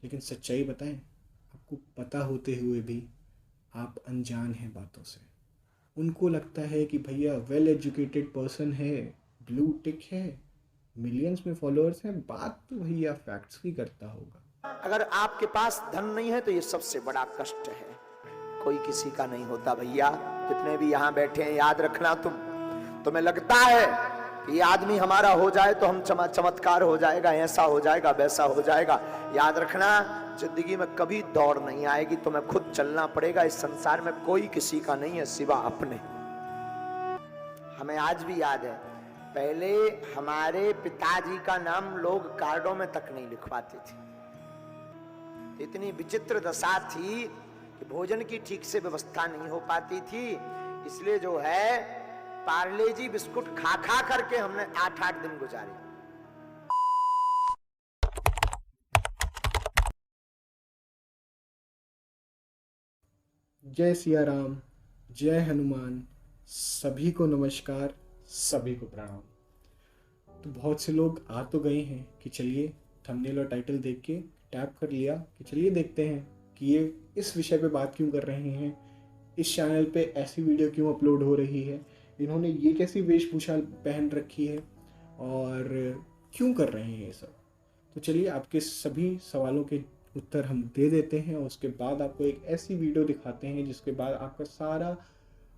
लेकिन सच्चाई बताएं, आपको पता होते हुए भी आप अनजान हैं बातों से। उनको लगता है कि भैया वेल एजुकेटेड पर्सन है, ब्लू टिक है, मिलियंस में फॉलोअर्स हैं, बात तो भैया फैक्ट्स की करता होगा। अगर आपके पास धन नहीं है तो ये सबसे बड़ा कष्ट है। कोई किसी का नहीं होता भैया। जितने भी यहाँ बैठे हैं याद रखना, तुम्हें लगता है कि ये आदमी हमारा हो जाए तो हम चमत्कार हो जाएगा, ऐसा हो जाएगा, वैसा हो जाएगा। याद रखना, जिंदगी में कभी दौड़ नहीं आएगी, तुम्हें खुद चलना पड़ेगा। इस संसार में कोई किसी का नहीं है सिवा अपने। हमें आज भी याद है, पहले हमारे पिताजी का नाम लोग कार्डों में तक नहीं लिखवाते थे। इतनी विचित्र दशा थी कि भोजन की ठीक से व्यवस्था नहीं हो पाती थी। इसलिए जो है पार्ले जी बिस्कुट खा खा करके हमने 8-8 दिन गुजारे। जय सिया राम, जय हनुमान, सभी को नमस्कार, सभी को प्रणाम। तो बहुत से लोग आ तो गए हैं कि चलिए थंबनेल और टाइटल देख के टैप कर लिया कि चलिए देखते हैं कि ये इस विषय पे बात क्यों कर रहे हैं, इस चैनल पे ऐसी वीडियो क्यों अपलोड हो रही है, इन्होंने ये कैसी वेशभूषा पहन रखी है और क्यों कर रहे हैं ये सब। तो चलिए आपके सभी सवालों के उत्तर हम दे देते हैं और उसके बाद आपको एक ऐसी वीडियो दिखाते हैं जिसके बाद आपका सारा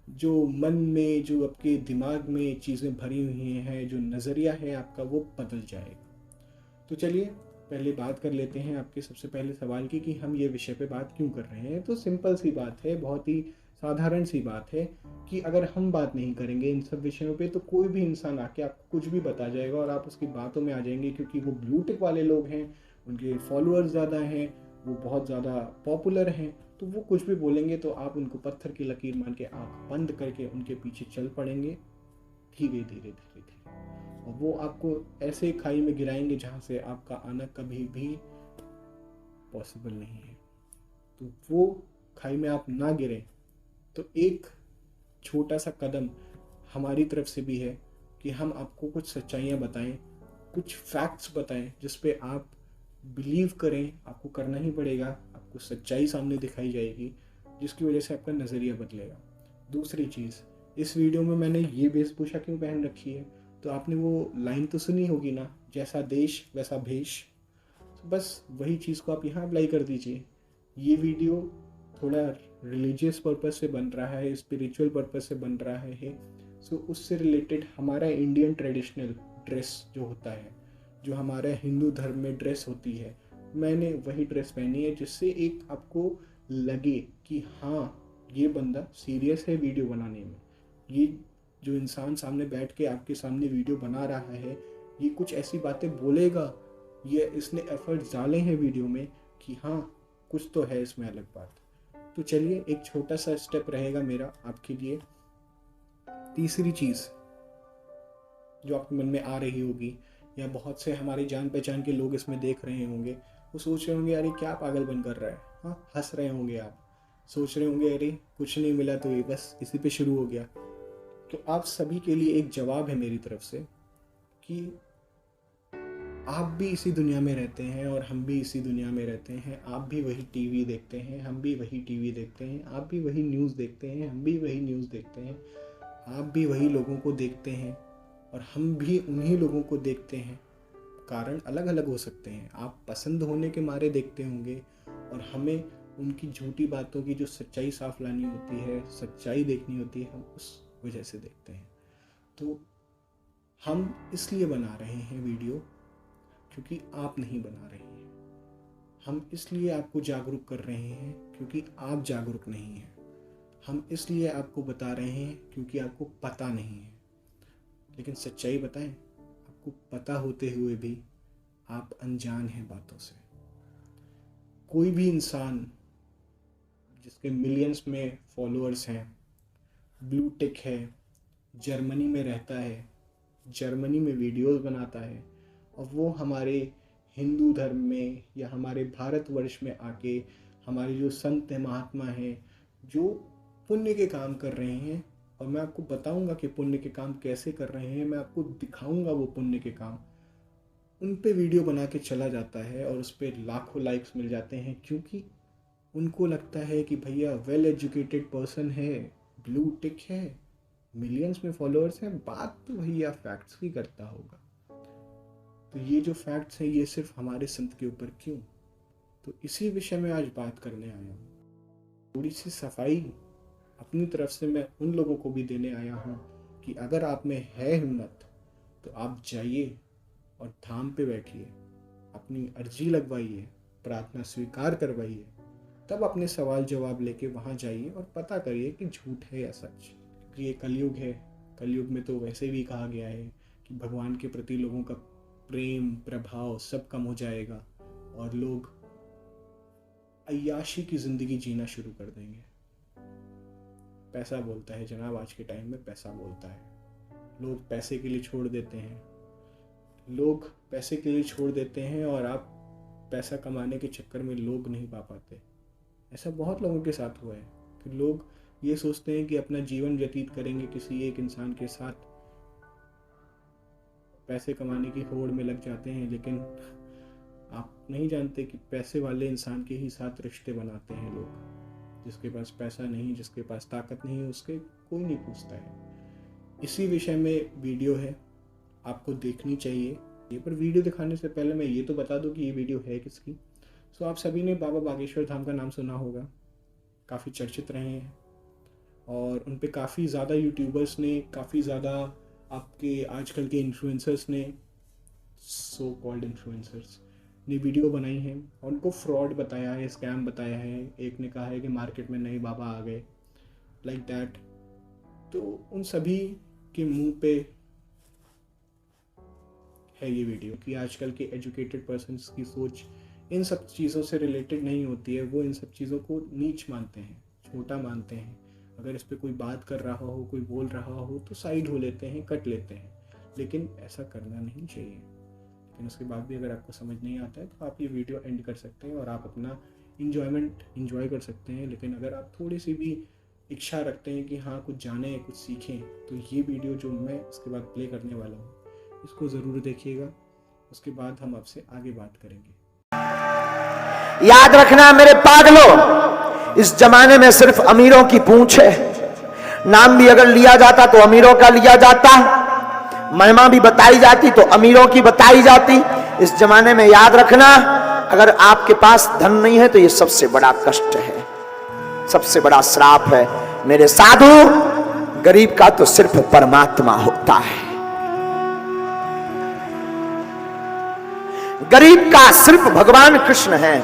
जो मन में, जो आपके दिमाग में चीज़ें भरी हुई हैं, जो नज़रिया है आपका, वो बदल जाएगा। तो चलिए पहले बात कर लेते हैं आपके सबसे पहले सवाल की कि हम ये विषय पे बात क्यों कर रहे हैं। तो सिंपल सी बात है, बहुत ही साधारण सी बात है कि अगर हम बात नहीं करेंगे इन सब विषयों पे तो कोई भी इंसान आके आपको कुछ भी बता जाएगा और आप उसकी बातों में आ जाएंगे, क्योंकि वो ब्लू टिक वाले लोग हैं, उनके फॉलोअर्स ज़्यादा हैं, वो बहुत ज़्यादा पॉपुलर हैं, तो वो कुछ भी बोलेंगे तो आप उनको पत्थर की लकीर मान के आँख बंद करके उनके पीछे चल पड़ेंगे धीरे धीरे धीरे धीरे, और वो आपको ऐसे खाई में गिराएंगे जहाँ से आपका आना कभी भी पॉसिबल नहीं है। तो वो खाई में आप ना गिरें, तो एक छोटा सा कदम हमारी तरफ से भी है कि हम आपको कुछ सच्चाइयाँ बताएं, कुछ फैक्ट्स बताएं जिस पे आप बिलीव करें। आपको करना ही पड़ेगा, आपको सच्चाई सामने दिखाई जाएगी जिसकी वजह से आपका नज़रिया बदलेगा। दूसरी चीज़, इस वीडियो में मैंने ये वेशभूषा क्यों पहन रखी है, तो आपने वो लाइन तो सुनी होगी ना, जैसा देश वैसा भेष। तो बस वही चीज़ को आप यहाँ अप्लाई कर दीजिए। ये वीडियो थोड़ा रिलीजियस पर्पस से बन रहा है, स्पिरिचुअल पर्पस से बन रहा है। सो उससे रिलेटेड हमारा इंडियन ट्रेडिशनल ड्रेस जो होता है, जो हमारे हिंदू धर्म में ड्रेस होती है, मैंने वही ड्रेस पहनी है जिससे एक आपको लगे कि हाँ ये बंदा सीरियस है वीडियो बनाने में। ये जो इंसान सामने बैठ के आपके सामने वीडियो बना रहा है, ये कुछ ऐसी बातें बोलेगा, ये इसने एफर्ट्स डाले हैं वीडियो में कि हाँ कुछ तो है इसमें अलग बात। तो चलिए एक छोटा सा स्टेप रहेगा मेरा आपके लिए। तीसरी चीज़ जो आपके मन में आ रही होगी, या बहुत से हमारे जान पहचान के लोग इसमें देख रहे होंगे, वो सोच रहे होंगे अरे क्या पागलपन कर रहा है, हाँ हंस रहे होंगे आप, सोच रहे होंगे अरे कुछ नहीं मिला तो ये बस इसी पे शुरू हो गया। तो आप सभी के लिए एक जवाब है मेरी तरफ से कि आप भी इसी दुनिया में रहते हैं और हम भी इसी दुनिया में रहते हैं। आप भी वही टीवी देखते हैं, हम भी वही टीवी देखते हैं। आप भी वही न्यूज़ देखते हैं, हम भी वही न्यूज़ देखते हैं। आप भी वही लोगों को देखते हैं और हम भी उन्हीं लोगों को देखते हैं। कारण अलग अलग हो सकते हैं, आप पसंद होने के मारे देखते होंगे और हमें उनकी झूठी बातों की जो सच्चाई साफ लानी होती है, सच्चाई देखनी होती है, हम उस वजह से देखते हैं। तो हम इसलिए बना रहे हैं वीडियो क्योंकि आप नहीं बना रहे हैं। हम इसलिए आपको जागरूक कर रहे हैं क्योंकि आप जागरूक नहीं हैं। हम इसलिए आपको बता रहे हैं क्योंकि आपको पता नहीं है। लेकिन सच्चाई बताएं, आपको पता होते हुए भी आप अनजान हैं बातों से। कोई भी इंसान जिसके मिलियंस में फॉलोअर्स हैं, ब्लू टिक है, जर्मनी में रहता है, जर्मनी में वीडियोस बनाता है, और वो हमारे हिंदू धर्म में या हमारे भारतवर्ष में आके हमारे जो संत महात्मा हैं जो पुण्य के काम कर रहे हैं, और मैं आपको बताऊंगा कि पुण्य के काम कैसे कर रहे हैं, मैं आपको दिखाऊंगा वो पुण्य के काम। उन पे वीडियो बना के चला जाता है और उस पर लाखों लाइक्स मिल जाते हैं, क्योंकि उनको लगता है कि भैया वेल एजुकेटेड पर्सन है, ब्लू टिक है, मिलियंस में फॉलोअर्स हैं, बात तो भैया फैक्ट्स की करता होगा। तो ये जो फैक्ट्स हैं ये सिर्फ हमारे संत के ऊपर क्यों? तो इसी विषय में आज बात करने आया हूँ। थोड़ी सी सफाई अपनी तरफ से मैं उन लोगों को भी देने आया हूँ कि अगर आप में है हिम्मत तो आप जाइए और धाम पे बैठिए, अपनी अर्जी लगवाइए, प्रार्थना स्वीकार करवाइए, तब अपने सवाल जवाब लेके वहाँ जाइए और पता करिए कि झूठ है या सच। क्योंकि ये कलयुग है, कलयुग में तो वैसे भी कहा गया है कि भगवान के प्रति लोगों का प्रेम प्रभाव सब कम हो जाएगा और लोग अय्याशी की ज़िंदगी जीना शुरू कर देंगे। पैसा बोलता है जनाब, आज के टाइम में पैसा बोलता है। लोग पैसे के लिए छोड़ देते हैं, लोग पैसे के लिए छोड़ देते हैं और आप पैसा कमाने के चक्कर में लोग नहीं पा पाते। ऐसा बहुत लोगों के साथ हुआ है कि लोग ये सोचते हैं कि अपना जीवन व्यतीत करेंगे किसी एक इंसान के साथ, पैसे कमाने की होड़ में लग जाते हैं, लेकिन आप नहीं जानते कि पैसे वाले इंसान के ही साथ रिश्ते बनाते हैं लोग। जिसके पास पैसा नहीं, जिसके पास ताकत नहीं, उसके कोई नहीं पूछता है। इसी विषय में वीडियो है, आपको देखनी चाहिए। ये पर वीडियो दिखाने से पहले मैं ये तो बता दूं कि ये वीडियो है किसकी। सो आप सभी ने बाबा बागेश्वर धाम का नाम सुना होगा, काफ़ी चर्चित रहे हैं और उन पे काफ़ी ज़्यादा यूट्यूबर्स ने, काफ़ी ज़्यादा आपके आजकल के इन्फ्लुएंसर्स ने, सो कॉल्ड इन्फ्लुएंसर्स ने वीडियो बनाई हैं और उनको फ्रॉड बताया है, स्कैम बताया है। एक ने कहा है कि मार्केट में नए बाबा आ गए, लाइक दैट। तो उन सभी के मुंह पे है ये वीडियो कि आजकल के एजुकेटेड पर्सन्स की सोच इन सब चीज़ों से रिलेटेड नहीं होती है। वो इन सब चीज़ों को नीच मानते हैं, छोटा मानते हैं। अगर इस पे कोई बात कर रहा हो, कोई बोल रहा हो तो साइड हो लेते हैं, कट लेते हैं। लेकिन ऐसा करना नहीं चाहिए। लेकिन उसके बाद भी अगर आपको समझ नहीं आता है तो आप ये वीडियो एंड कर सकते हैं और आप अपना इंजॉय कर सकते हैं। लेकिन अगर आप थोड़ी सी भी इच्छा रखते हैं कि हाँ कुछ जानें, कुछ सीखें, तो ये वीडियो जो मैं इसके बाद प्ले करने वाला हूँ इसको ज़रूर देखिएगा। उसके बाद हम आपसे आगे बात करेंगे। याद रखना मेरे पागलों, इस जमाने में सिर्फ अमीरों की पूंछ है। नाम भी अगर लिया जाता तो अमीरों का लिया जाता, महिमा भी बताई जाती तो अमीरों की बताई जाती। इस जमाने में याद रखना, अगर आपके पास धन नहीं है तो ये सबसे बड़ा कष्ट है, सबसे बड़ा श्राप है। मेरे साधु, गरीब का तो सिर्फ परमात्मा होता है। गरीब का सिर्फ भगवान कृष्ण है।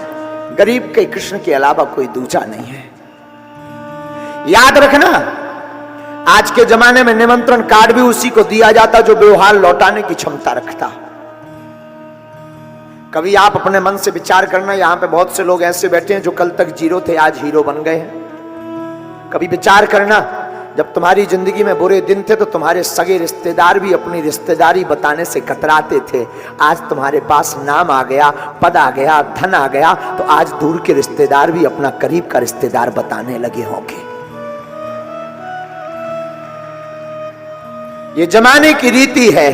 गरीब के कृष्ण के अलावा कोई दूजा नहीं है। याद रखना, आज के जमाने में निमंत्रण कार्ड भी उसी को दिया जाता जो व्यवहार लौटाने की क्षमता रखता। कभी आप अपने मन से विचार करना, यहां पे बहुत से लोग ऐसे बैठे हैं जो कल तक जीरो थे, आज हीरो बन गए हैं। कभी विचार करना, जब तुम्हारी जिंदगी में बुरे दिन थे तो तुम्हारे सगे रिश्तेदार भी अपनी रिश्तेदारी बताने से कतराते थे। आज तुम्हारे पास नाम आ गया, पद आ गया, धन आ गया, तो आज दूर के रिश्तेदार भी अपना करीब का रिश्तेदार बताने लगे होंगे। ये जमाने की रीति है,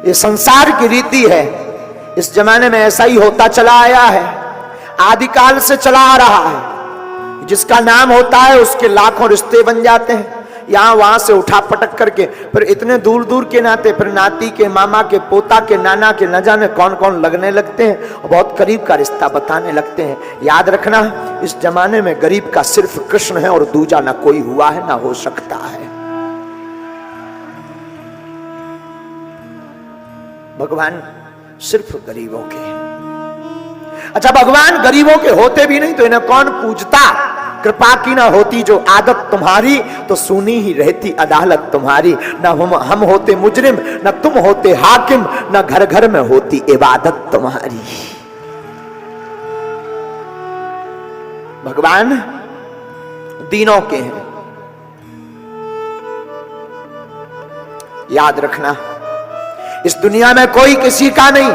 ये संसार की रीति है। इस जमाने में ऐसा ही होता चला आया है, आदिकाल से चला आ रहा है। जिसका नाम होता है उसके लाखों रिश्ते बन जाते हैं, यहां वहां से उठा पटक करके। फिर इतने दूर दूर के नाते, फिर नाती के, मामा के, पोता के, नाना के, न जाने कौन कौन लगने लगते हैं और बहुत करीब का रिश्ता बताने लगते हैं। याद रखना, इस जमाने में गरीब का सिर्फ कृष्ण है और दूजा ना कोई हुआ है, ना हो सकता है। भगवान सिर्फ गरीबों के। अच्छा, भगवान गरीबों के होते भी नहीं तो इन्हें कौन पूजता? कृपा की ना होती जो आदत तुम्हारी, तो सुनी ही रहती अदालत तुम्हारी। ना हम होते मुजरिम, ना तुम होते हाकिम, ना घर घर में होती इबादत तुम्हारी। भगवान दीनों के हैं। याद रखना, इस दुनिया में कोई किसी का नहीं।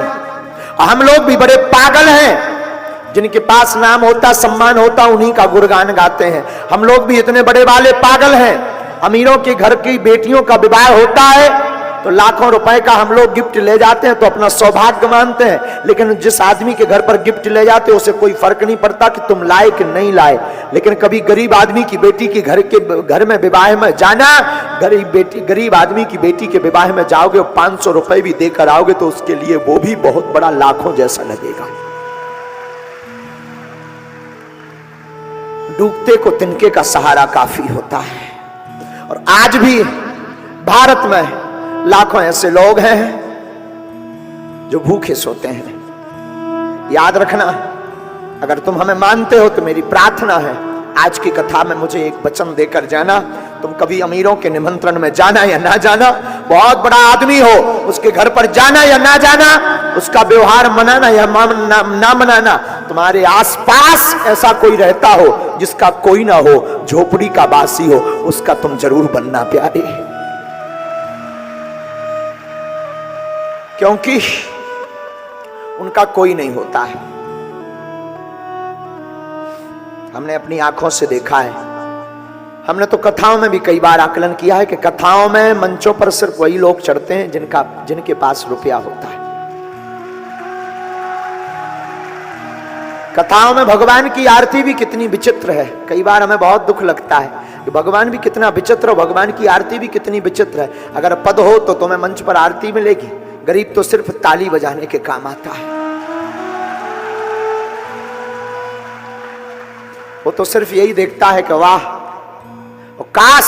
हम लोग भी बड़े पागल हैं, जिनके पास नाम होता, सम्मान होता, उन्हीं का गुणगान गाते हैं। हम लोग भी इतने बड़े वाले पागल हैं, अमीरों के घर की बेटियों का विवाह होता है तो लाखों रुपए का हम लोग गिफ्ट ले जाते हैं तो अपना सौभाग्य मानते हैं, लेकिन जिस आदमी के घर पर गिफ्ट ले जाते हैं उसे कोई फर्क नहीं पड़ता कि तुम लाए कि नहीं लाए। लेकिन कभी गरीब आदमी की बेटी के घर में विवाह में जाना, गरीब आदमी की बेटी के विवाह में जाओगे, 500 रुपए भी देकर आओगे तो उसके लिए वो भी बहुत बड़ा लाखों जैसा लगेगा। डूबते को तिनके का सहारा काफी होता है। और आज भी भारत में लाखों ऐसे लोग हैं जो भूखे सोते हैं। याद रखना, अगर तुम हमें मानते हो तो मेरी प्रार्थना है आज की कथा में मुझे एक वचन देकर जाना। तुम कभी अमीरों के निमंत्रण में जाना या ना जाना, बहुत बड़ा आदमी हो उसके घर पर जाना या ना जाना, उसका व्यवहार मनाना या ना मनाना, तुम्हारे आसपास ऐसा कोई रहता हो जिसका कोई ना हो, झोपड़ी का बासी हो, उसका तुम जरूर बनना प्यारे। क्योंकि उनका कोई नहीं होता है। हमने अपनी आंखों से देखा है, हमने तो कथाओं में भी कई बार आकलन किया है कि कथाओं में मंचों पर सिर्फ वही लोग चढ़ते हैं जिनके पास रुपया होता है। कथाओं में भगवान की आरती भी कितनी विचित्र है। कई बार हमें बहुत दुख लगता है कि भगवान भी कितना विचित्र हो, भगवान की आरती भी कितनी विचित्र है। अगर पद हो तो तुम्हें मंच पर आरती मिलेगी, गरीब तो सिर्फ ताली बजाने के काम आता है। वो तो सिर्फ यही देखता है कि वाह, काश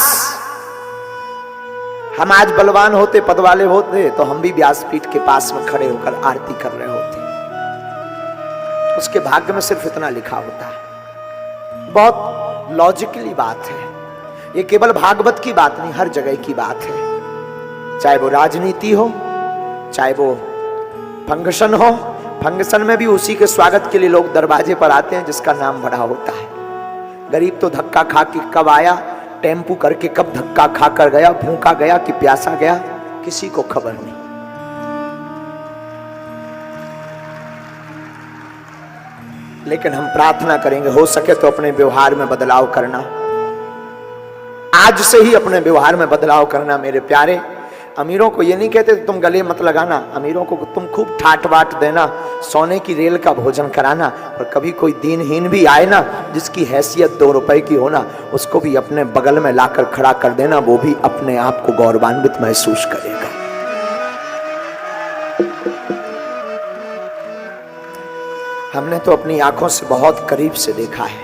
हम आज बलवान होते, पद वाले होते तो हम भी व्यासपीठ के पास में खड़े होकर आरती कर रहे होते। उसके भाग्य में सिर्फ इतना लिखा होता है। बहुत लॉजिकली बात है ये, केवल भागवत की बात नहीं, हर जगह की बात है। चाहे वो राजनीति हो, चाहे वो फंक्शन हो, फंक्शन में भी उसी के स्वागत के लिए लोग दरवाजे पर आते हैं जिसका नाम बड़ा होता है। गरीब तो धक्का खा के कब आया, टेम्पू करके कब धक्का खा कर गया, भूखा गया कि प्यासा गया, किसी को खबर नहीं। लेकिन हम प्रार्थना करेंगे हो सके तो अपने व्यवहार में बदलाव करना, आज से ही अपने व्यवहार में बदलाव करना मेरे प्यारे। अमीरों को ये नहीं कहते तुम गले मत लगाना, अमीरों को तुम खूब ठाट बाट देना, सोने की रेल का भोजन कराना, और कभी कोई दीनहीन भी आए ना जिसकी हैसियत 2 रुपए की होना, उसको भी अपने बगल में लाकर खड़ा कर देना, वो भी अपने आप को गौरवान्वित महसूस करेगा। हमने तो अपनी आंखों से बहुत करीब से देखा है,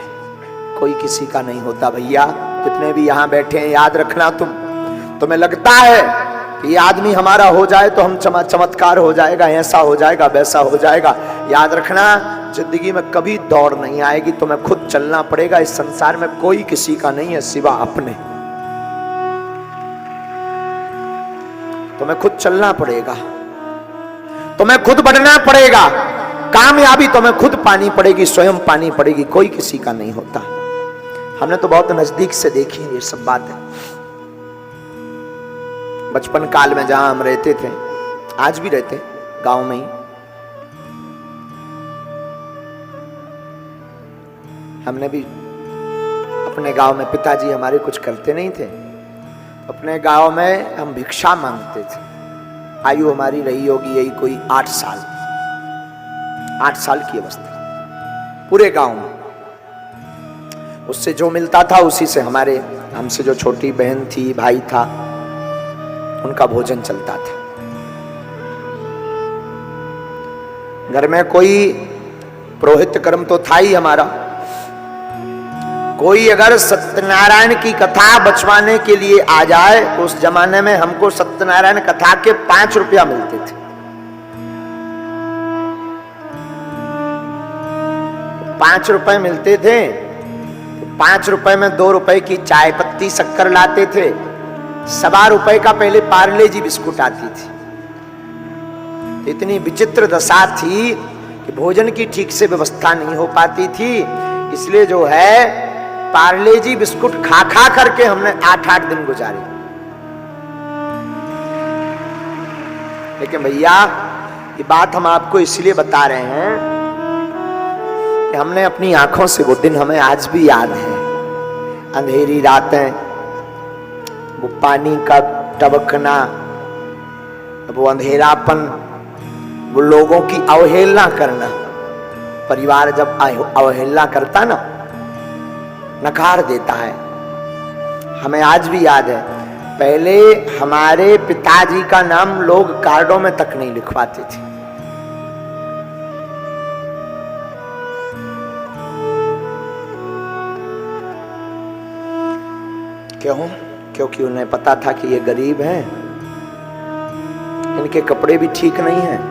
कोई किसी का नहीं होता भैया। जितने भी यहाँ बैठे हैं, याद रखना तुम्हें लगता है कि ये आदमी हमारा हो जाए तो हम चमत्कार हो जाएगा, ऐसा हो जाएगा, वैसा हो जाएगा। याद रखना, जिंदगी में कभी दौड़ नहीं आएगी, तुम्हें खुद चलना पड़ेगा। इस संसार में कोई किसी का नहीं है सिवा अपने। तुम्हें खुद चलना पड़ेगा, तुम्हें खुद बढ़ना पड़ेगा, कामयाबी तुम्हें खुद पानी पड़ेगी, स्वयं पानी पड़ेगी, कोई किसी का नहीं होता। हमने तो बहुत नजदीक से देखी ये सब बातें। बचपन काल में जहां हम रहते थे, आज भी रहते गांव में ही, हमने भी अपने गांव में, पिताजी हमारे कुछ करते नहीं थे, अपने गांव में हम भिक्षा मांगते थे। आयु हमारी रही होगी यही कोई 8 साल, 8 साल की अवस्था, पूरे गांव में। उससे जो मिलता था उसी से हमसे जो छोटी बहन थी, भाई था, उनका भोजन चलता था। घर में कोई पुरोहित कर्म तो था ही हमारा। कोई अगर सत्यनारायण की कथा बचवाने के लिए आ जाए तो उस जमाने में हमको सत्यनारायण कथा के 5 रुपया मिलते थे। 5 रुपए मिलते थे, 5 रुपए में 2 रुपए की चाय पत्ती शक्कर लाते थे। 1.25 रुपए का पहले पार्ले जी बिस्कुट आती थी। इतनी विचित्र दशा थी कि भोजन की ठीक से व्यवस्था नहीं हो पाती थी, इसलिए जो है पार्ले जी बिस्कुट खा खा करके हमने 8-8 दिन गुजारे। लेकिन भैया ये बात हम आपको इसलिए बता रहे हैं कि हमने अपनी आंखों से वो दिन हमें आज भी याद है। अंधेरी रातें, वो पानी का टबकना, वो अंधेरापन, वो लोगों की अवहेलना करना, परिवार जब अवहेलना करता ना, नकार देता है। हमें आज भी याद है, पहले हमारे पिताजी का नाम लोग कार्डों में तक नहीं लिखवाते थे। क्यों? क्योंकि उन्हें पता था कि ये गरीब हैं, इनके कपड़े भी ठीक नहीं हैं,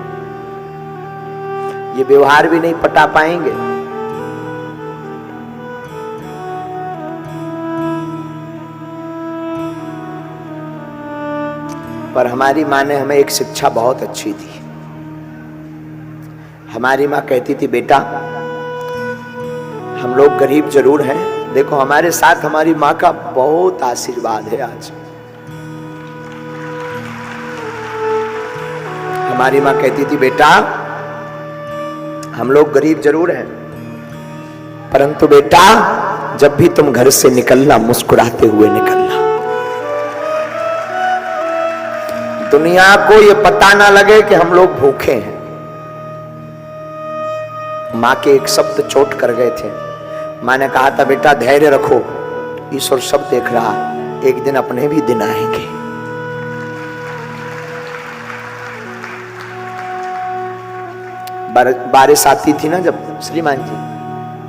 ये व्यवहार भी नहीं पटा पाएंगे। पर हमारी माँ ने हमें एक शिक्षा बहुत अच्छी दी। हमारी माँ कहती थी, बेटा हम लोग गरीब जरूर हैं, देखो हमारे साथ हमारी माँ का बहुत आशीर्वाद है। आज हमारी माँ कहती थी, बेटा हम लोग गरीब जरूर हैं, परंतु बेटा जब भी तुम घर से निकलना मुस्कुराते हुए निकलना। दुनिया को ये पता ना लगे कि हम लोग भूखे हैं। माँ के एक शब्द चोट कर गए थे। माँ ने कहा था, बेटा धैर्य रखो, ईश्वर सब देख रहा, एक दिन अपने भी दिन आएंगे। बारिश आती थी ना, जब श्रीमान जी,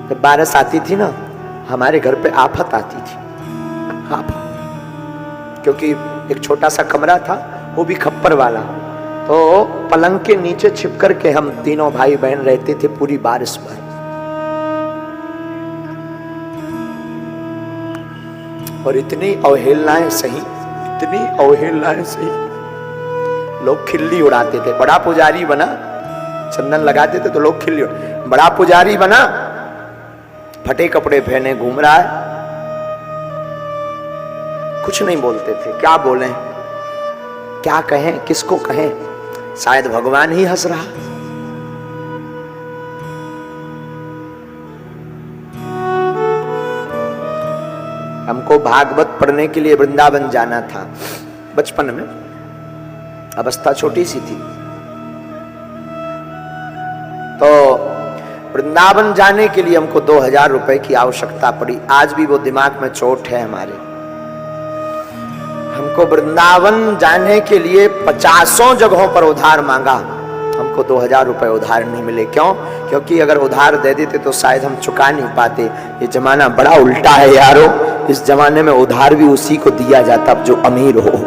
जब बारिश आती थी ना, हमारे घर पे आफत आती थी। आफत, क्योंकि एक छोटा सा कमरा था, वो भी खप्पर वाला, तो पलंग के नीचे छिप कर के हम तीनों भाई बहन रहते थे पूरी बारिश में। और इतनी अवहेलनाएं सही, इतनी अवहेलनाएं सही, लोग खिल्ली उड़ाते थे। बड़ा पुजारी बना, चंदन लगाते थे तो लोग खिल्ली उड़ा, बड़ा पुजारी बना, फटे कपड़े पहने घूम रहा है, कुछ नहीं बोलते थे। क्या बोलें, क्या कहें, किसको कहें? शायद भगवान ही हंस रहा। हमको भागवत पढ़ने के लिए वृंदावन जाना था बचपन में, अवस्था छोटी सी थी, तो वृंदावन जाने के लिए हमको 2000 रुपए की आवश्यकता पड़ी। आज भी वो दिमाग में चोट है हमारे। हमको वृंदावन जाने के लिए 50 जगहों पर उधार मांगा, हमको 2000 रुपए उधार नहीं मिले। क्यों? क्योंकि अगर उधार दे देते तो शायद हम चुका नहीं पाते। ये जमाना बड़ा उल्टा है यारो, इस जमाने में उधार भी उसी को दिया जाता जो अमीर हो।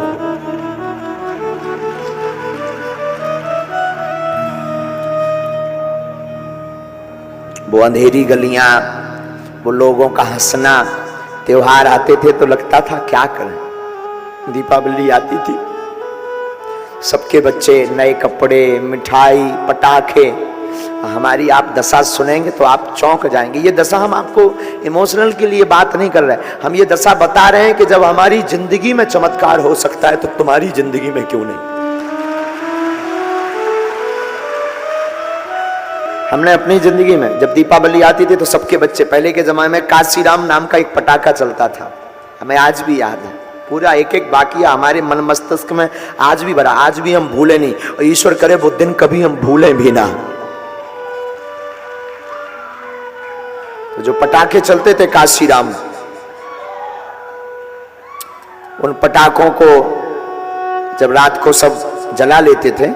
वो अंधेरी गलियां, वो लोगों का हंसना, त्योहार आते थे तो लगता था क्या करें। दीपावली आती थी, सबके बच्चे नए कपड़े, मिठाई, पटाखे। हमारी आप दशा सुनेंगे तो आप चौंक जाएंगे। ये दशा हम आपको इमोशनल के लिए बात नहीं कर रहे, हम ये दशा बता रहे हैं कि जब हमारी जिंदगी में चमत्कार हो सकता है तो तुम्हारी जिंदगी में क्यों नहीं। हमने अपनी जिंदगी में जब दीपावली आती थी तो सबके बच्चे, पहले के जमाने में काशीराम नाम का एक पटाखा चलता था, हमें आज भी याद है, पूरा एक एक वाकया हमारे मन मस्तिष्क में आज भी भरा, आज भी हम भूले नहीं, और ईश्वर करे वो दिन कभी हम भूले भी ना। तो जो पटाखे चलते थे काशीराम, उन पटाखों को जब रात को सब जला लेते थे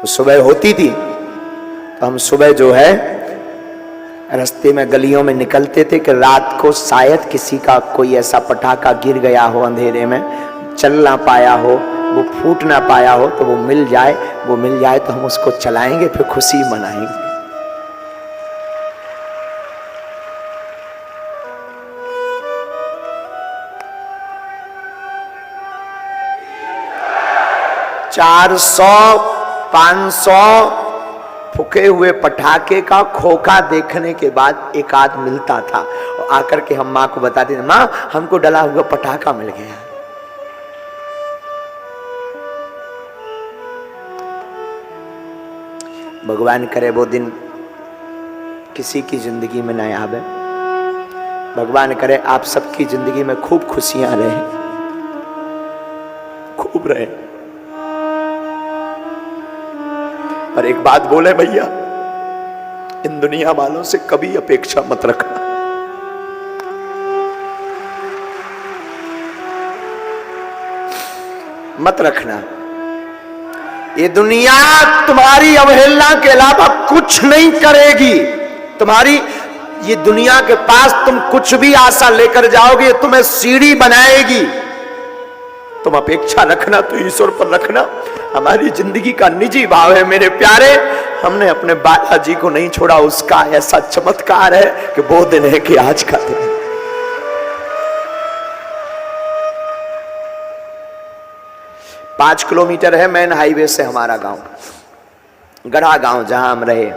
तो सुबह होती थी, तो हम सुबह जो है रास्ते में गलियों में निकलते थे कि रात को शायद किसी का कोई ऐसा पटाखा गिर गया हो अंधेरे में, चल ना पाया हो, वो फूट ना पाया हो, तो वो मिल जाए तो हम उसको चलाएंगे, फिर खुशी मनाएंगे। चार 500 फूके हुए पटाखे का खोखा देखने के बाद एक आध मिलता था, और आकर के हम माँ को बताते थे, माँ हमको डला हुआ पटाखा मिल गया। भगवान करे वो दिन किसी की जिंदगी में न आवे। भगवान करे आप सबकी जिंदगी में खूब खुशियां रहे, खूब रहे। और एक बात बोले भैया, इन दुनिया वालों से कभी अपेक्षा मत रखना। मत रखना। ये दुनिया तुम्हारी अवहेलना के अलावा कुछ नहीं करेगी। तुम्हारी ये दुनिया के पास तुम कुछ भी आशा लेकर जाओगे, तुम्हें सीढ़ी बनाएगी। तुम अपेक्षा रखना तो ईश्वर पर रखना। हमारी जिंदगी का निजी भाव है मेरे प्यारे, हमने अपने बालाजी को नहीं छोड़ा। उसका ऐसा चमत्कार है कि वो दिन है कि आज का दिन। 5 किलोमीटर है मेन हाईवे से हमारा गांव, गढ़ा गांव जहां हम रहे।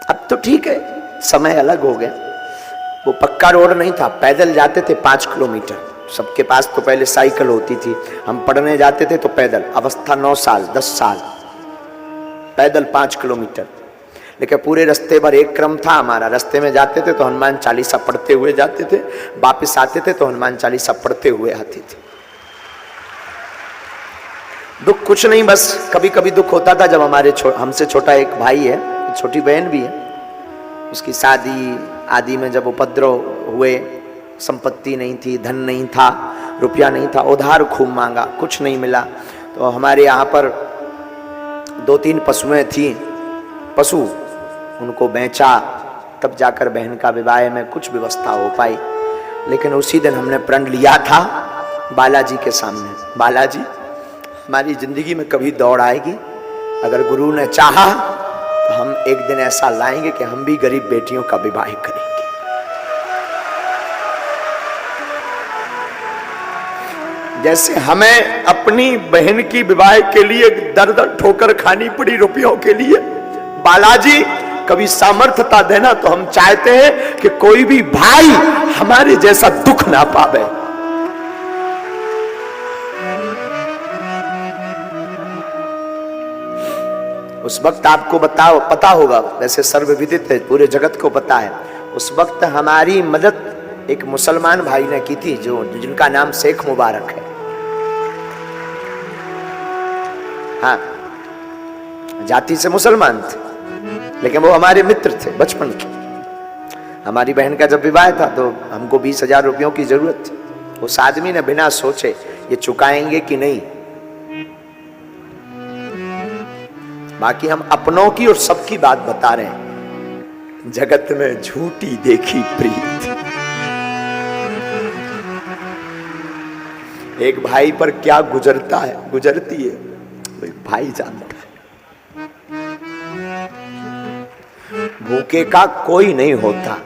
अब तो ठीक है, समय अलग हो गया। वो पक्का रोड नहीं था, पैदल जाते थे 5 किलोमीटर। सबके पास तो पहले साइकिल होती थी, हम पढ़ने जाते थे तो पैदल। अवस्था 9 साल 10 साल, पैदल 5 किलोमीटर। लेकिन पूरे रास्ते भर एक क्रम था हमारा। रास्ते में जाते थे तो हनुमान चालीसा पढ़ते हुए जाते थे, वापिस आते थे तो हनुमान चालीसा पढ़ते हुए आते थे। दुख कुछ नहीं, बस कभी कभी दुख होता था जब हमारे हमसे छोटा एक भाई है, छोटी बहन भी है, उसकी शादी आदि में जब उपद्रव हुए, संपत्ति नहीं थी, धन नहीं था, रुपया नहीं था, उधार खूब मांगा, कुछ नहीं मिला। तो हमारे यहाँ पर 2-3 पशुएं थी, पशु उनको बेचा, तब जाकर बहन का विवाह में कुछ व्यवस्था हो पाई। लेकिन उसी दिन हमने प्रण लिया था बालाजी के सामने, बालाजी हमारी जिंदगी में कभी दौड़ आएगी, अगर गुरु ने चाहा तो हम एक दिन ऐसा लाएंगे कि हम भी गरीब बेटियों का विवाह करेंगे। जैसे हमें अपनी बहन की विवाह के लिए दर दर ठोकर खानी पड़ी रुपयों के लिए, बालाजी कभी सामर्थ्यता देना तो हम चाहते हैं कि कोई भी भाई हमारे जैसा दुख ना पावे। उस वक्त आपको पता होगा, वैसे सर्वविदित है, पूरे जगत को पता है। उस वक्त हमारी मदद एक मुसलमान भाई ने की थी, जिनका नाम शेख मुबारक है। हाँ, जाति से मुसलमान थे, लेकिन वो हमारे मित्र थे बचपन के। हमारी बहन का जब विवाह था तो हमको 20,000 रुपयों की जरूरत थी। उस आदमी ने बिना सोचे ये चुकाएंगे कि नहीं, बाकी हम अपनों की और सबकी बात बता रहे हैं। जगत में झूठी देखी प्रीत, एक भाई पर क्या गुजरती है भाई जानता है। भूखे का कोई नहीं होता।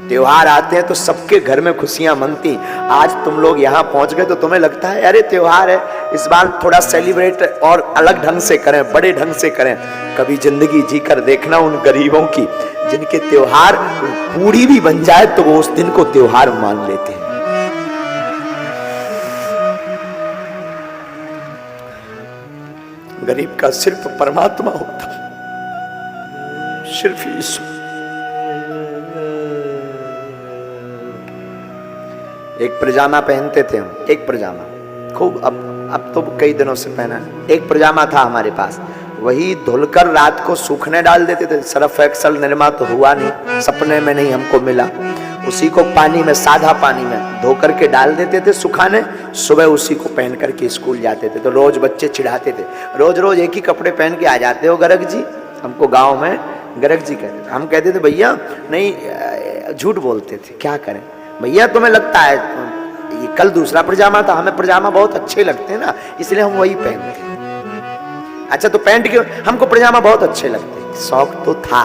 त्योहार आते हैं तो सबके घर में खुशियां मनती। आज तुम लोग यहाँ पहुंच गए तो तुम्हें लगता है अरे त्योहार है, इस बार थोड़ा सेलिब्रेट और अलग ढंग से करें, बड़े ढंग से करें। कभी जिंदगी जीकर देखना उन गरीबों की जिनके त्योहार पूरी भी बन जाए तो वो उस दिन को त्योहार मान लेते हैं। गरीब का सिर्फ परमात्मा होता, सिर्फ ईश्वर। एक पजामा पहनते थे हम, एक पजामा खूब, अब तो कई दिनों से पहना। एक पजामा था हमारे पास, वही धुलकर रात को सूखने डाल देते थे। सर्फ एक्सल निरमा तो हुआ नहीं, सपने में नहीं हमको मिला। उसी को पानी में, सादा पानी में धो करके डाल देते थे सुखाने, सुबह उसी को पहन करके स्कूल जाते थे। तो रोज बच्चे चिढ़ाते थे, रोज रोज एक ही कपड़े पहन के आ जाते हो गर्ग जी। हमको गाँव में गर्ग जी कहते थे। हम कहते थे भैया नहीं, झूठ बोलते थे, क्या करें भैया, तुम्हें लगता है ये कल दूसरा पजामा था, हमें पजामा बहुत अच्छे लगते हैं ना, इसलिए हम वही पहनते हैं। अच्छा तो पैंट के, हमको पजामा बहुत अच्छे लगते। शौक तो था,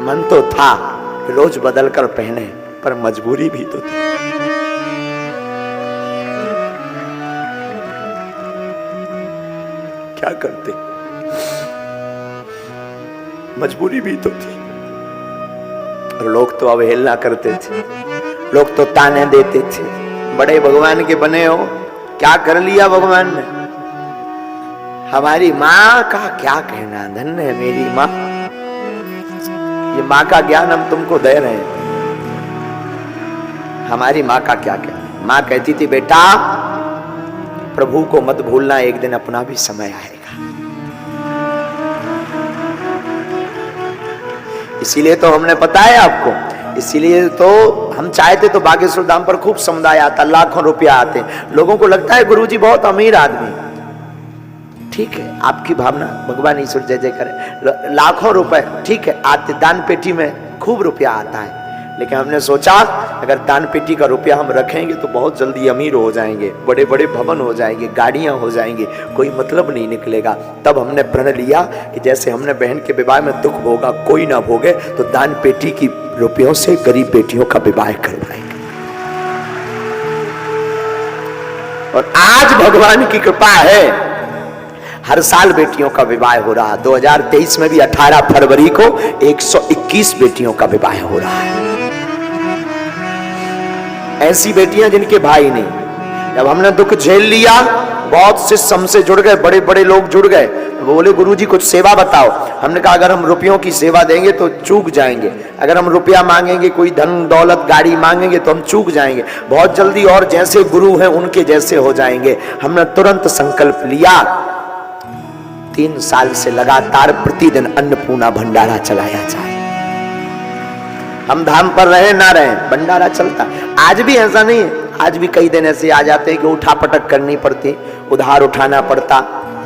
मन तो था रोज बदल कर पहने, पर मजबूरी भी तो थी। क्या करते, मजबूरी भी तो थी। और लोग तो अवहेलना करते थे, लोग तो ताने देते थे, बड़े भगवान के बने हो, क्या कर लिया भगवान ने। हमारी माँ का क्या कहना, धन्य है मेरी माँ, ये माँ का ज्ञान हम तुमको दे रहे हैं। हमारी माँ का क्या कहना, माँ कहती थी बेटा प्रभु को मत भूलना, एक दिन अपना भी समय आएगा। इसीलिए तो हमने पता है आपको, इसीलिए तो हम चाहते तो बागेश्वर धाम पर खूब समुदाय आता, लाखों रुपया आते। लोगों को लगता है गुरुजी बहुत अमीर आदमी, ठीक है, आपकी भावना, भगवान ईश्वर जय जय करे। लाखों रुपए ठीक है आते, दान पेटी में खूब रुपया आता है, लेकिन हमने सोचा अगर दान पेटी का रुपया हम रखेंगे तो बहुत जल्दी अमीर हो जाएंगे, बड़े बड़े भवन हो जाएंगे, गाड़ियां हो जाएंगे, कोई मतलब नहीं निकलेगा। तब हमने प्रण लिया कि जैसे हमने बहन के विवाह में दुख भोगा, कोई ना भोगे, तो दान पेटी की रुपयों से गरीब बेटियों का विवाह करवाएंगे। और आज भगवान की कृपा है, हर साल बेटियों का विवाह हो रहा। 2023 में भी 18 फरवरी को 121 बेटियों का विवाह हो रहा है। ऐसी बेटियां जिनके भाई नहीं। जब हमने दुख झेल लिया, बहुत शिष्य हमसे जुड़ गए, बड़े बड़े लोग जुड़ गए, वो बोले गुरुजी कुछ सेवा बताओ। हमने कहा अगर हम रुपयों की सेवा देंगे तो चूक जाएंगे, अगर हम रुपया मांगेंगे, कोई धन दौलत गाड़ी मांगेंगे तो हम चूक जाएंगे बहुत जल्दी, और जैसे गुरु हैं उनके जैसे हो जाएंगे। हमने तुरंत संकल्प लिया, 3 साल से लगातार प्रतिदिन अन्नपूर्णा भंडारा चलाया जाए। हम धाम पर रहे ना रहे, भंडारा चलता। आज भी ऐसा नहीं है, आज भी कई दिन ऐसे आ जाते हैं कि उठा पटक करनी पड़ती, उधार उठाना पड़ता,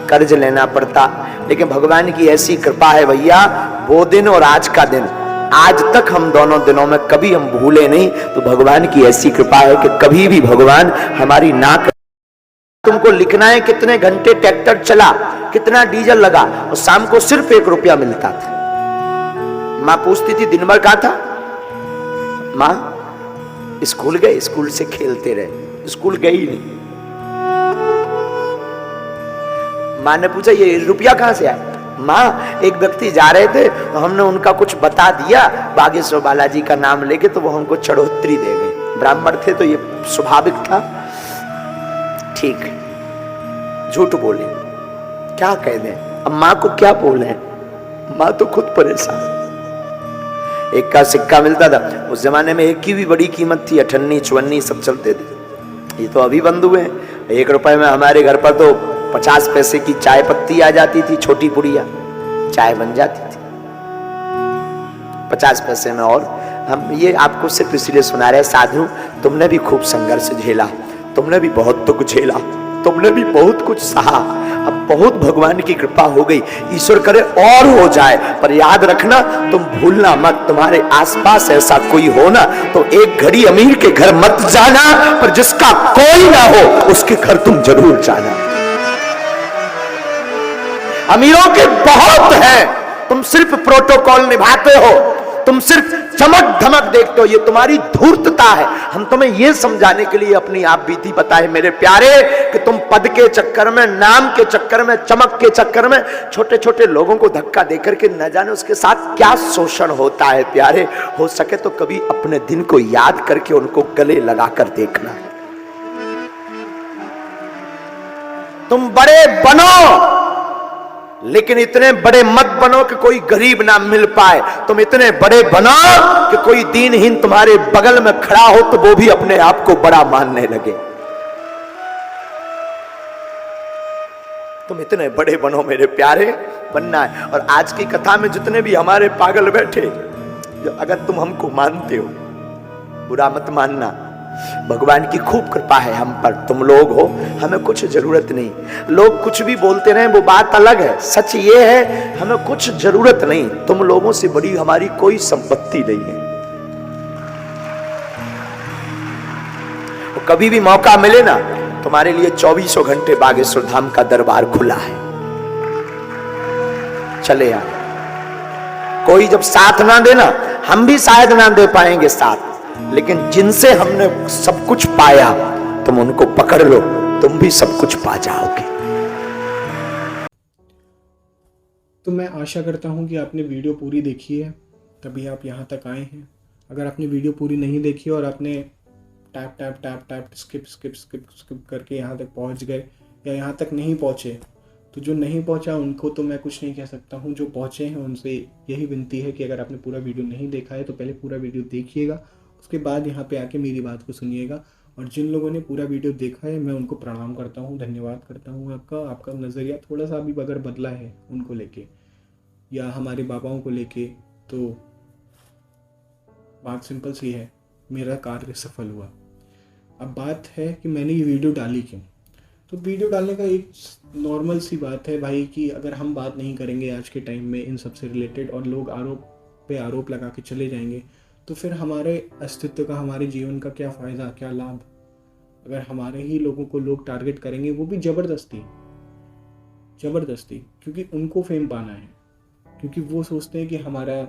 कर्ज लेना पड़ता, लेकिन भगवान की ऐसी कृपा है भैया, वो दिन और आज का दिन, आज तक हम दोनों दिनों में कभी हम भूले नहीं। तो भगवान की ऐसी कृपा है कि कभी भी भगवान हमारी ना कर। तुमको लिखना है कितने घंटे ट्रैक्टर चला, कितना डीजल लगा, और शाम को सिर्फ 1 रुपया मिलता था। माँ पूछती थी दिन भर कहाँ था, माँ स्कूल गए, स्कूल से खेलते रहे, स्कूल गई नहीं। माँ ने पूछा ये रुपया कहाँ से आया, माँ एक व्यक्ति जा रहे थे तो हमने उनका कुछ बता दिया, बागेश्वर बालाजी का नाम लेके, तो वो हमको चढ़ोतरी दे गए। ब्राह्मण थे तो ये स्वाभाविक था, ठीक झूठ बोले, क्या कह दें, अब माँ को क्या बोले, माँ तो खुद परेशान। 1 का सिक्का मिलता था, उस जमाने में 1 की भी बड़ी कीमत थी, 58 54 सब चलते थे। ये तो अभी बंद हुए हैं। 1 रुपए में हमारे घर पर तो 50 पैसे की चाय पत्ती आ जाती थी, छोटी पुड़िया चाय बन जाती थी 50 पैसे में। और हम ये आपको सिर्फ इसलिए सुना रहे, साधु तुमने भी खूब संघर्ष झेला, तुमने भी बहुत दुख झेला, तुमने भी बहुत कुछ सहा, अब बहुत भगवान की कृपा हो गई, ईश्वर करे और हो जाए। पर याद रखना, तुम भूलना मत, तुम्हारे आसपास ऐसा कोई हो ना तो एक घड़ी अमीर के घर मत जाना, पर जिसका कोई ना हो उसके घर तुम जरूर जाना। अमीरों के बहुत हैं, तुम सिर्फ प्रोटोकॉल निभाते हो, तुम सिर्फ चमक धमक देखते हो, ये तुम्हारी धूर्तता है। हम तुम्हें ये समझाने के लिए अपनी आप बीती बताए मेरे प्यारे, कि तुम पद के चक्कर में, नाम के चक्कर में, चमक के चक्कर में छोटे छोटे लोगों को धक्का देकर के न जाने उसके साथ क्या शोषण होता है। प्यारे, हो सके तो कभी अपने दिन को याद करके उनको गले लगाकर देखना। तुम बड़े बनो, लेकिन इतने बड़े मत बनो कि कोई गरीब ना मिल पाए। तुम इतने बड़े बनो कि कोई दीनहीन तुम्हारे बगल में खड़ा हो तो वो भी अपने आप को बड़ा मानने लगे। तुम इतने बड़े बनो मेरे प्यारे, बनना है। और आज की कथा में जितने भी हमारे पागल बैठे, अगर तुम हमको मानते हो, बुरा मत मानना, भगवान की खूब कृपा है हम पर। तुम लोग हो, हमें कुछ जरूरत नहीं। लोग कुछ भी बोलते रहे वो बात अलग है, सच ये है हमें कुछ जरूरत नहीं। तुम लोगों से बड़ी हमारी कोई संपत्ति नहीं है। कभी भी मौका मिले ना, तुम्हारे लिए 24 घंटे बागेश्वर धाम का दरबार खुला है, चले आ। कोई जब साथ ना देना, हम भी शायद ना दे पाएंगे साथ, लेकिन जिनसे हमने सब कुछ पाया तुम उनको पकड़ लो, तुम भी सब कुछ पा जाओगे। तो मैं आशा करता हूँ कि आपने वीडियो पूरी देखी है, तभी आप यहाँ तक आए हैं। अगर आपने वीडियो पूरी नहीं देखी और आपने tap tap tap tap skip skip skip skip करके यहाँ तक पहुँच गए, या यहाँ तक नहीं पहुँचे, तो जो नहीं पहुँचा उनको तो मैं कुछ नहीं कह सकता हूँ। जो पहुँचे हैं उनसे यही विनती है कि अगर आपने पूरा वीडियो नहीं देखा है तो पहले पूरा वीडियो देखिएगा, उसके बाद यहाँ पे आके मेरी बात को सुनिएगा। और जिन लोगों ने पूरा वीडियो देखा है मैं उनको प्रणाम करता हूँ, धन्यवाद करता हूँ। आपका नज़रिया थोड़ा सा भी अगर बदला है उनको लेके या हमारे बाबाओं को लेके, तो बात सिंपल सी है, मेरा कार्य सफल हुआ। अब बात है कि मैंने ये वीडियो डाली क्यों। तो वीडियो डालने का एक नॉर्मल सी बात है भाई कि अगर हम बात नहीं करेंगे आज के टाइम में इन सब से रिलेटेड और लोग आरोप पे आरोप लगा के चले जाएंगे, तो फिर हमारे अस्तित्व का, हमारे जीवन का क्या फ़ायदा, क्या लाभ। अगर हमारे ही लोगों को लोग टारगेट करेंगे, वो भी ज़बरदस्ती, क्योंकि उनको फेम पाना है, क्योंकि वो सोचते हैं कि हमारा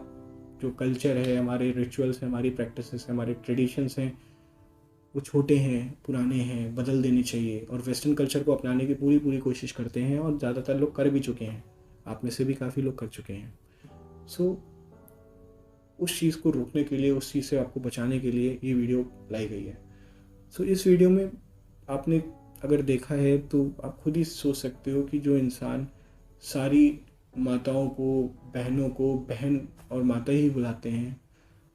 जो कल्चर है, हमारे रिचुअल्स हैं, हमारी प्रैक्टिसेस हैं, हमारे ट्रेडिशंस हैं, वो छोटे हैं, पुराने हैं, बदल देने चाहिए, और वेस्टर्न कल्चर को अपनाने की पूरी पूरी कोशिश करते हैं, और ज़्यादातर लोग कर भी चुके हैं। आप में से भी काफ़ी लोग कर चुके हैं। सो उस चीज़ को रोकने के लिए, उस चीज़ से आपको बचाने के लिए ये वीडियो लाई गई है। सो इस वीडियो में आपने अगर देखा है तो आप खुद ही सोच सकते हो कि जो इंसान सारी माताओं को, बहनों को बहन और माता ही बुलाते हैं,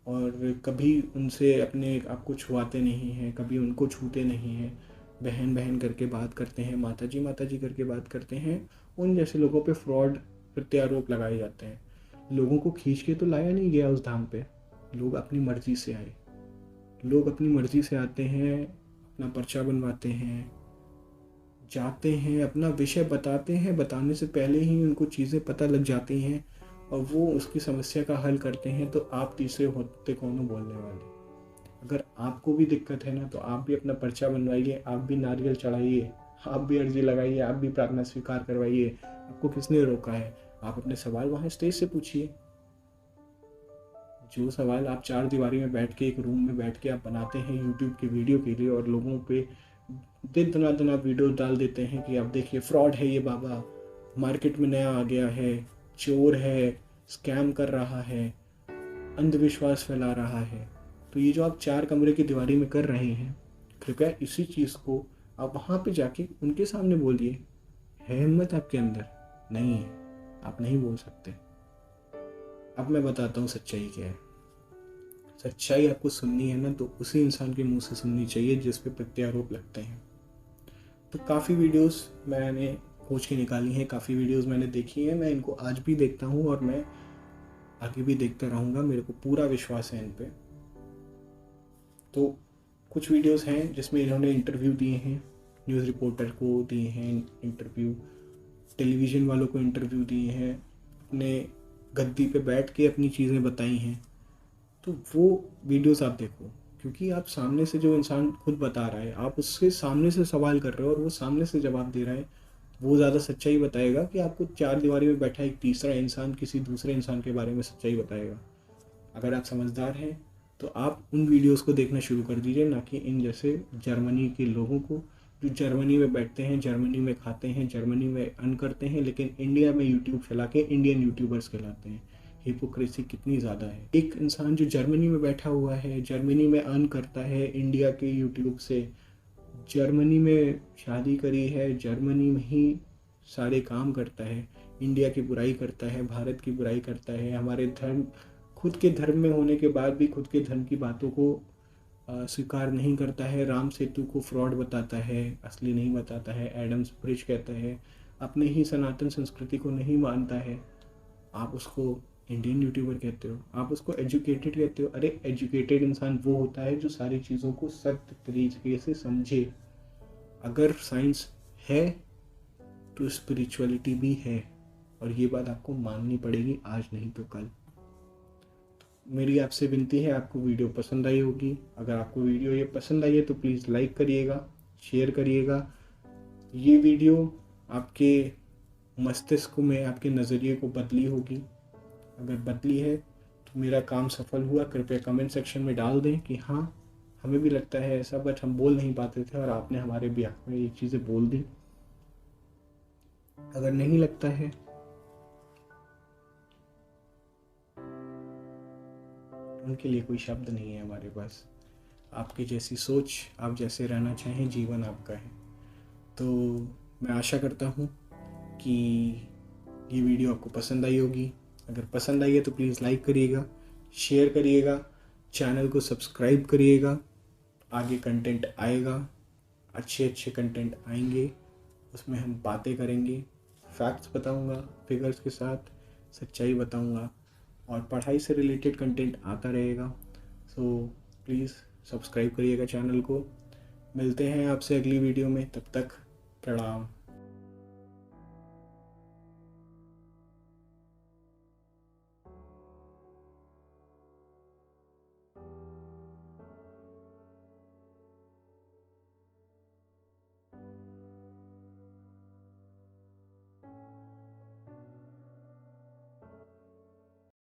और कभी उनसे अपने आप को छुआते नहीं हैं, कभी उनको छूते नहीं हैं, बहन बहन करके बात करते हैं, माता जी करके बात करते हैं, उन जैसे लोगों पे फ्रॉड प्रत्यारोप लगाए जाते हैं। लोगों को खींच के तो लाया नहीं गया उस धाम पे, लोग अपनी मर्जी से आए, लोग अपनी मर्जी से आते हैं, अपना पर्चा बनवाते हैं, जाते हैं, अपना विषय बताते हैं, बताने से पहले ही उनको चीज़ें पता लग जाती हैं और वो उसकी समस्या का हल करते हैं। तो आप तीसरे होते कौन हो बोलने वाले। अगर आपको भी दिक्कत है ना, तो आप भी अपना पर्चा बनवाइए, आप भी नारियल चढ़ाइए, आप भी अर्जी लगाइए, आप भी प्रार्थना स्वीकार करवाइए। आपको किसने रोका है? आप अपने सवाल वहाँ स्टेज से पूछिए। जो सवाल आप चार दीवारी में बैठ के, एक रूम में बैठ के आप बनाते हैं यूट्यूब के वीडियो के लिए, और लोगों पे दिन दना वीडियो डाल देते हैं कि आप देखिए फ्रॉड है ये बाबा, मार्केट में नया आ गया है, चोर है, स्कैम कर रहा है, अंधविश्वास फैला रहा है। तो ये जो आप चार कमरे की दीवारी में कर रहे हैं, कृपया इसी चीज़ को आप वहाँ पे जाके उनके सामने बोलिए। है हिम्मत आपके अंदर? नहीं है, आप नहीं बोल सकते। अब मैं बताता हूँ सच्चाई क्या है। सच्चाई आपको सुननी है ना, तो उसी इंसान के मुंह से सुननी चाहिए जिस पे प्रत्यारोप लगते हैं। तो काफ़ी वीडियोस मैंने खोज के निकाली हैं, काफ़ी वीडियोस मैंने देखी हैं, मैं इनको आज भी देखता हूँ और मैं आगे भी देखता रहूँगा, मेरे को पूरा विश्वास है इन पे। तो कुछ वीडियोस हैं जिसमें इन्होंने इंटरव्यू दिए हैं, न्यूज़ रिपोर्टर को दिए हैं इंटरव्यू, टेलीविज़न वालों को इंटरव्यू दिए हैं, अपने गद्दी पे बैठ के अपनी चीज़ें बताई हैं। तो वो वीडियोस आप देखो, क्योंकि आप सामने से जो इंसान खुद बता रहा है, आप उससे सामने से सवाल कर रहे हो और वो सामने से जवाब दे रहा है, वो ज़्यादा सच्चाई बताएगा कि आपको चार दीवारी में बैठा एक तीसरा इंसान किसी दूसरे इंसान के बारे में सच्चाई बताएगा। अगर आप समझदार हैं तो आप उन वीडियोस को देखना शुरू कर दीजिए, ना कि इन जैसे जर्मनी के लोगों को, जो जर्मनी में बैठते हैं, जर्मनी में खाते हैं, जर्मनी में अर्न करते हैं, लेकिन इंडिया में यूट्यूब चला के इंडियन यूट्यूबर्स कहलाते हैं। हिपोक्रेसी कितनी ज़्यादा है। एक इंसान जो जर्मनी में बैठा हुआ है, जर्मनी में अर्न करता है इंडिया के यूट्यूब से, जर्मनी में शादी करी है, जर्मनी में ही सारे काम करता है, इंडिया की बुराई करता है, भारत की बुराई करता है, हमारे धर्म, खुद के धर्म में होने के बाद भी खुद के धर्म की बातों को स्वीकार नहीं करता है, राम सेतु को फ्रॉड बताता है, असली नहीं बताता है, एडम्स ब्रिज कहता है, अपने ही सनातन संस्कृति को नहीं मानता है। आप उसको इंडियन यूट्यूबर कहते हो, आप उसको एजुकेटेड कहते हो। अरे एजुकेटेड इंसान वो होता है जो सारी चीज़ों को सत्य तरीके से समझे। अगर साइंस है तो स्पिरिचुअलिटी भी है, और ये बात आपको माननी पड़ेगी, आज नहीं तो कल। मेरी आपसे विनती है, आपको वीडियो पसंद आई होगी। अगर आपको वीडियो ये पसंद आई है तो प्लीज़ लाइक करिएगा, शेयर करिएगा। ये वीडियो आपके मस्तिष्क में, आपके नज़रिए को बदली होगी। अगर बदली है तो मेरा काम सफल हुआ। कृपया कमेंट सेक्शन में डाल दें कि हाँ, हमें भी लगता है ऐसा, बट हम बोल नहीं पाते थे और आपने हमारे बिहाफ में ये चीज़ें बोल दी। अगर नहीं लगता है, उनके लिए कोई शब्द नहीं है हमारे पास। आपकी जैसी सोच, आप जैसे रहना चाहें, जीवन आपका है। तो मैं आशा करता हूँ कि ये वीडियो आपको पसंद आई होगी। अगर पसंद आई है तो प्लीज़ लाइक करिएगा, शेयर करिएगा, चैनल को सब्सक्राइब करिएगा। आगे कंटेंट आएगा, अच्छे अच्छे कंटेंट आएंगे, उसमें हम बातें करेंगे, फैक्ट्स बताऊंगा, फिगर्स के साथ सच्चाई बताऊंगा, और पढ़ाई से रिलेटेड कंटेंट आता रहेगा। सो प्लीज़ सब्सक्राइब करिएगा चैनल को। मिलते हैं आपसे अगली वीडियो में, तब तक प्रणाम।